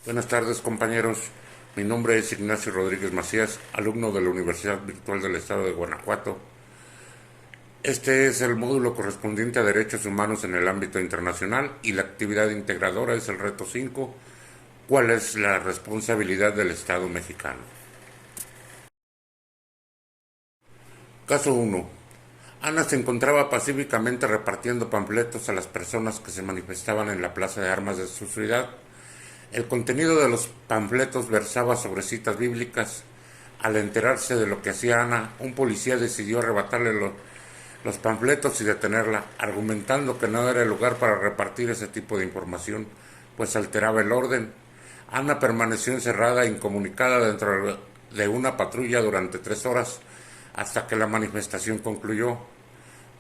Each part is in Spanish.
Buenas tardes, compañeros. Mi nombre es Ignacio Rodríguez Macías, alumno de la Universidad Virtual del Estado de Guanajuato. Este es el módulo correspondiente a Derechos Humanos en el ámbito internacional y la actividad integradora es el reto 5. ¿Cuál es la responsabilidad del Estado mexicano? Caso 1. Ana se encontraba pacíficamente repartiendo panfletos a las personas que se manifestaban en la plaza de armas de su ciudad. El contenido de los panfletos versaba sobre citas bíblicas. Al enterarse de lo que hacía Ana, un policía decidió arrebatarle los panfletos y detenerla, argumentando que no era el lugar para repartir ese tipo de información, pues alteraba el orden. Ana permaneció encerrada e incomunicada dentro de una patrulla durante 3 horas, hasta que la manifestación concluyó.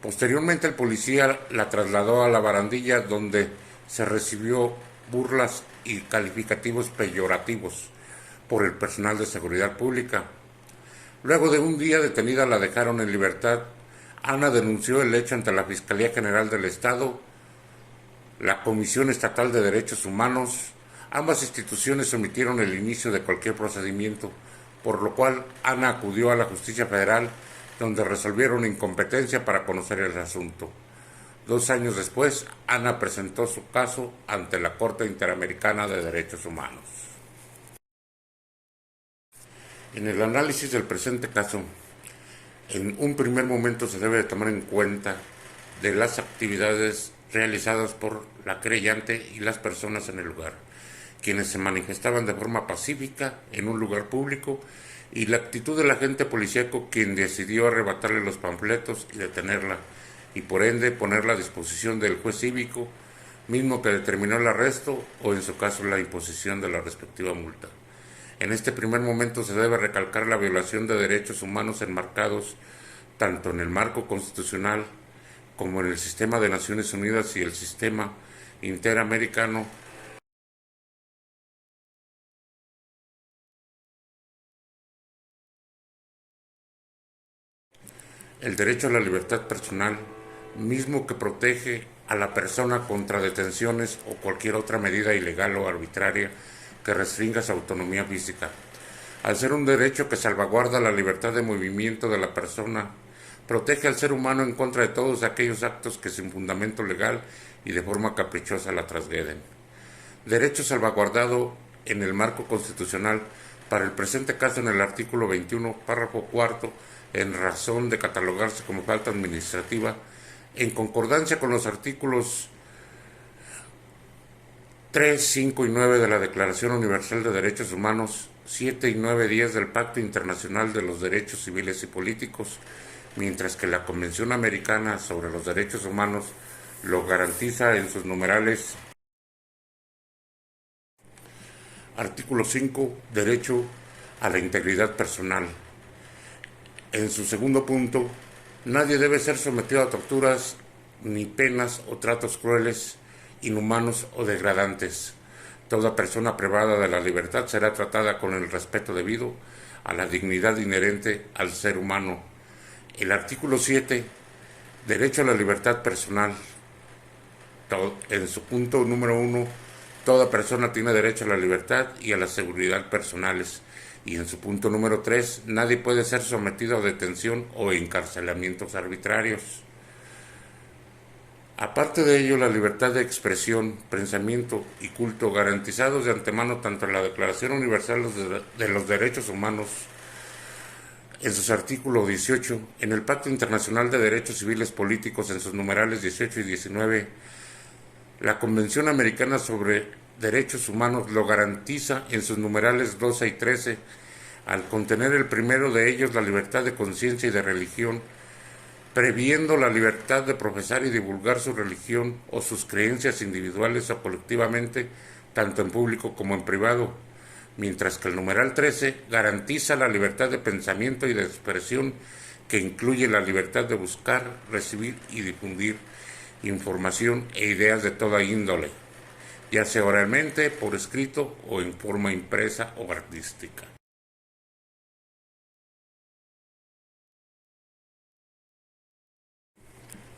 Posteriormente el policía la trasladó a la barandilla, donde se recibió burlas y calificativos peyorativos por el personal de seguridad pública. Luego de un día detenida la dejaron en libertad. Ana denunció el hecho ante la Fiscalía General del Estado, la Comisión Estatal de Derechos Humanos. Ambas instituciones omitieron el inicio de cualquier procedimiento, por lo cual Ana acudió a la Justicia Federal, donde resolvieron incompetencia para conocer el asunto. 2 años después, Ana presentó su caso ante la Corte Interamericana de Derechos Humanos. En el análisis del presente caso, en un primer momento se debe de tomar en cuenta de las actividades realizadas por la querellante y las personas en el lugar, quienes se manifestaban de forma pacífica en un lugar público, y la actitud del agente policíaco, quien decidió arrebatarle los panfletos y detenerla, y por ende ponerla a disposición del juez cívico, mismo que determinó el arresto o en su caso la imposición de la respectiva multa. En este primer momento se debe recalcar la violación de derechos humanos enmarcados tanto en el marco constitucional como en el sistema de Naciones Unidas y el sistema interamericano. El derecho a la libertad personal, mismo que protege a la persona contra detenciones o cualquier otra medida ilegal o arbitraria que restringa su autonomía física. Al ser un derecho que salvaguarda la libertad de movimiento de la persona, protege al ser humano en contra de todos aquellos actos que sin fundamento legal y de forma caprichosa la transgreden. Derecho salvaguardado en el marco constitucional, para el presente caso en el artículo 21, párrafo cuarto, en razón de catalogarse como falta administrativa, en concordancia con los artículos 3, 5 y 9 de la Declaración Universal de Derechos Humanos, 7 y 9, 10 del Pacto Internacional de los Derechos Civiles y Políticos, mientras que la Convención Americana sobre los Derechos Humanos lo garantiza en sus numerales. Artículo 5, derecho a la integridad personal. En su segundo punto, nadie debe ser sometido a torturas, ni penas o tratos crueles, inhumanos o degradantes. Toda persona privada de la libertad será tratada con el respeto debido a la dignidad inherente al ser humano. El artículo 7, derecho a la libertad personal. En su punto número 1, toda persona tiene derecho a la libertad y a la seguridad personales. Y en su punto número 3, nadie puede ser sometido a detención o encarcelamientos arbitrarios. Aparte de ello, la libertad de expresión, pensamiento y culto, garantizados de antemano tanto en la Declaración Universal de los Derechos Humanos, en sus artículos 18, en el Pacto Internacional de Derechos Civiles Políticos, en sus numerales 18 y 19, la Convención Americana sobre Derechos Humanos lo garantiza en sus numerales 12 y 13, al contener el primero de ellos la libertad de conciencia y de religión, previendo la libertad de profesar y divulgar su religión o sus creencias individuales o colectivamente, tanto en público como en privado, mientras que el numeral 13 garantiza la libertad de pensamiento y de expresión, que incluye la libertad de buscar, recibir y difundir información e ideas de toda índole, ya sea oralmente, por escrito o en forma impresa o artística.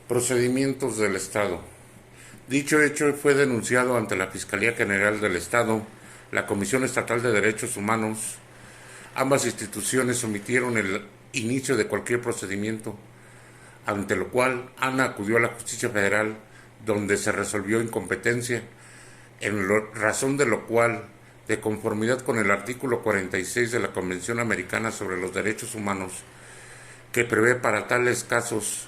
Procedimientos del Estado. Dicho hecho fue denunciado ante la Fiscalía General del Estado, la Comisión Estatal de Derechos Humanos, ambas instituciones omitieron el inicio de cualquier procedimiento, ante lo cual Ana acudió a la Justicia Federal, donde se resolvió incompetencia, razón de lo cual, de conformidad con el artículo 46 de la Convención Americana sobre los Derechos Humanos, que prevé para tales casos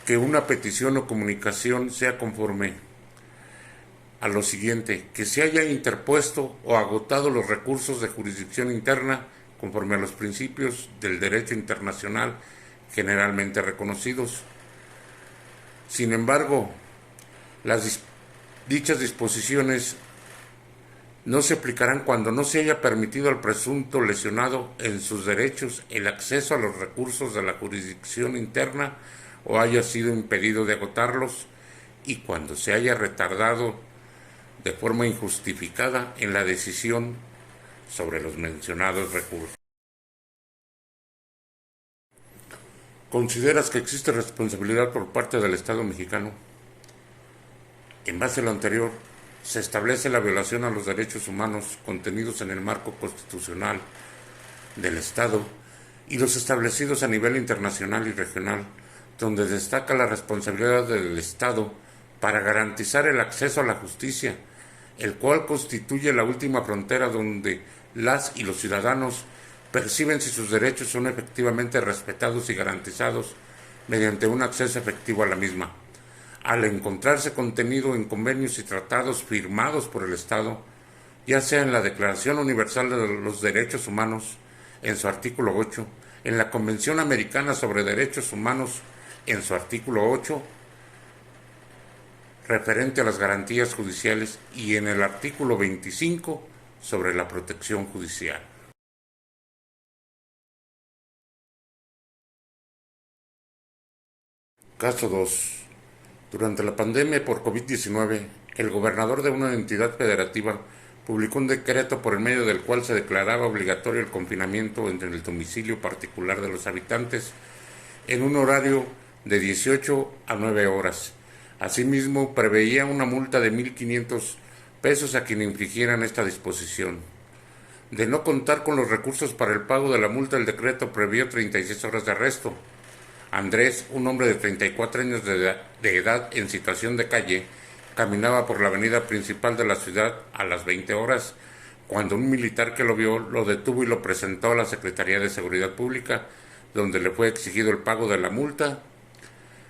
que una petición o comunicación sea conforme a lo siguiente: que se haya interpuesto o agotado los recursos de jurisdicción interna conforme a los principios del derecho internacional generalmente reconocidos. Sin embargo, dichas disposiciones no se aplicarán cuando no se haya permitido al presunto lesionado en sus derechos el acceso a los recursos de la jurisdicción interna o haya sido impedido de agotarlos, y cuando se haya retardado de forma injustificada en la decisión sobre los mencionados recursos. ¿Consideras que existe responsabilidad por parte del Estado mexicano? En base a lo anterior, se establece la violación a los derechos humanos contenidos en el marco constitucional del Estado y los establecidos a nivel internacional y regional, donde destaca la responsabilidad del Estado para garantizar el acceso a la justicia, el cual constituye la última frontera donde las y los ciudadanos perciben si sus derechos son efectivamente respetados y garantizados mediante un acceso efectivo a la misma. Al encontrarse contenido en convenios y tratados firmados por el Estado, ya sea en la Declaración Universal de los Derechos Humanos, en su artículo 8, en la Convención Americana sobre Derechos Humanos, en su artículo 8, referente a las garantías judiciales, y en el artículo 25 sobre la protección judicial. Caso 2. Durante la pandemia por COVID-19, el gobernador de una entidad federativa publicó un decreto por el medio del cual se declaraba obligatorio el confinamiento en el domicilio particular de los habitantes en un horario de 18 a 9 horas. Asimismo, preveía una multa de 1,500 pesos a quien infringieran esta disposición. De no contar con los recursos para el pago de la multa, el decreto previó 36 horas de arresto. Andrés, un hombre de 34 años de edad en situación de calle, caminaba por la avenida principal de la ciudad a las 20 horas, cuando un militar que lo vio lo detuvo y lo presentó a la Secretaría de Seguridad Pública, donde le fue exigido el pago de la multa.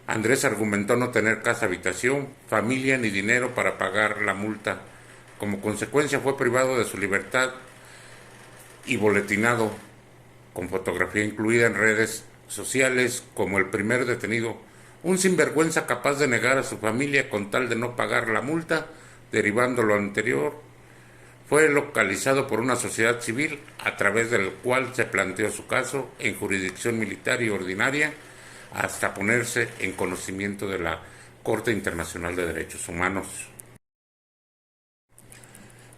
Andrés argumentó no tener casa, habitación, familia ni dinero para pagar la multa. Como consecuencia fue privado de su libertad y boletinado, con fotografía incluida en redes sociales, como el primer detenido, un sinvergüenza capaz de negar a su familia con tal de no pagar la multa. Derivando lo anterior, fue localizado por una sociedad civil a través del cual se planteó su caso en jurisdicción militar y ordinaria hasta ponerse en conocimiento de la Corte Internacional de Derechos Humanos.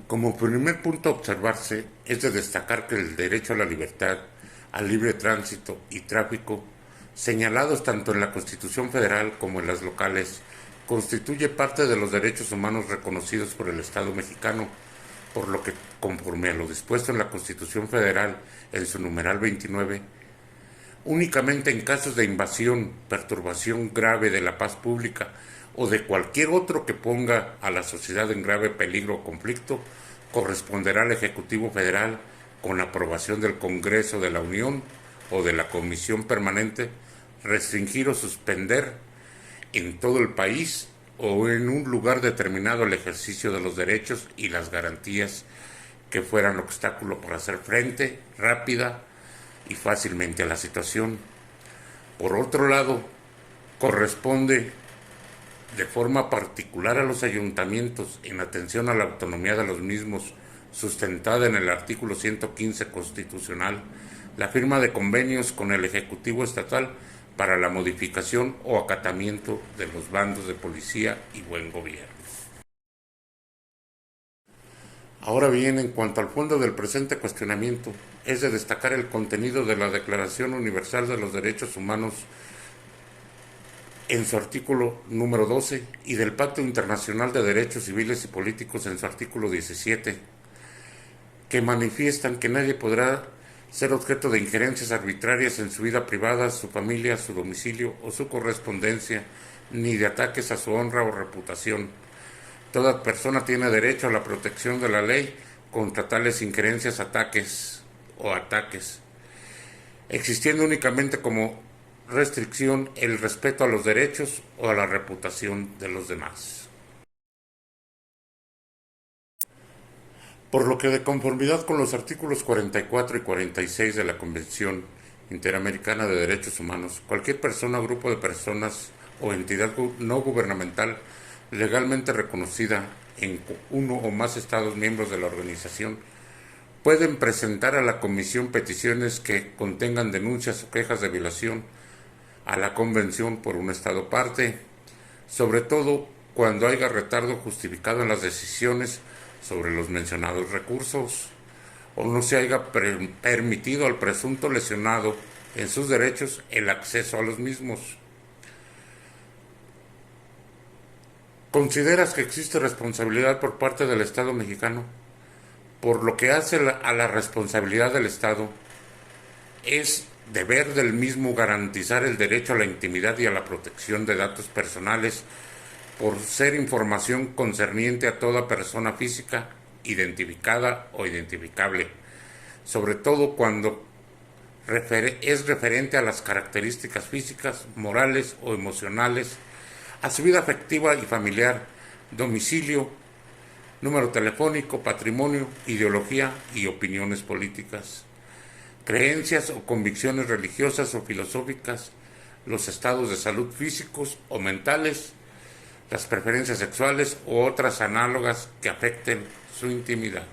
Como primer punto a observarse es de destacar que el derecho a la libertad, al libre tránsito y tráfico, señalados tanto en la Constitución Federal como en las locales, constituye parte de los derechos humanos reconocidos por el Estado mexicano, por lo que, conforme a lo dispuesto en la Constitución Federal en su numeral 29, únicamente en casos de invasión, perturbación grave de la paz pública o de cualquier otro que ponga a la sociedad en grave peligro o conflicto, corresponderá al Ejecutivo Federal, con aprobación del Congreso de la Unión o de la Comisión Permanente, restringir o suspender en todo el país o en un lugar determinado el ejercicio de los derechos y las garantías que fueran obstáculo para hacer frente rápida y fácilmente a la situación. Por otro lado, corresponde de forma particular a los ayuntamientos, en atención a la autonomía de los mismos, sustentada en el artículo 115 constitucional, la firma de convenios con el Ejecutivo Estatal para la modificación o acatamiento de los bandos de policía y buen gobierno. Ahora bien, en cuanto al fondo del presente cuestionamiento, es de destacar el contenido de la Declaración Universal de los Derechos Humanos, en su artículo número 12 y del Pacto Internacional de Derechos Civiles y Políticos en su artículo 17, que manifiestan que nadie podrá ser objeto de injerencias arbitrarias en su vida privada, su familia, su domicilio o su correspondencia, ni de ataques a su honra o reputación. Toda persona tiene derecho a la protección de la ley contra tales injerencias, ataques, existiendo únicamente como restricción el respeto a los derechos o a la reputación de los demás. Por lo que, de conformidad con los artículos 44 y 46 de la Convención Interamericana de Derechos Humanos, cualquier persona, grupo de personas o entidad no gubernamental legalmente reconocida en uno o más estados miembros de la organización pueden presentar a la Comisión peticiones que contengan denuncias o quejas de violación a la Convención por un estado parte, sobre todo cuando haya retardo justificado en las decisiones sobre los mencionados recursos o no se haya permitido al presunto lesionado en sus derechos el acceso a los mismos. ¿Consideras que existe responsabilidad por parte del Estado mexicano? Por lo que hace a la responsabilidad del Estado, es deber del mismo garantizar el derecho a la intimidad y a la protección de datos personales por ser información concerniente a toda persona física identificada o identificable, sobre todo cuando es referente a las características físicas, morales o emocionales, a su vida afectiva y familiar, domicilio, número telefónico, patrimonio, ideología y opiniones políticas, creencias o convicciones religiosas o filosóficas, los estados de salud físicos o mentales, las preferencias sexuales u otras análogas que afecten su intimidad.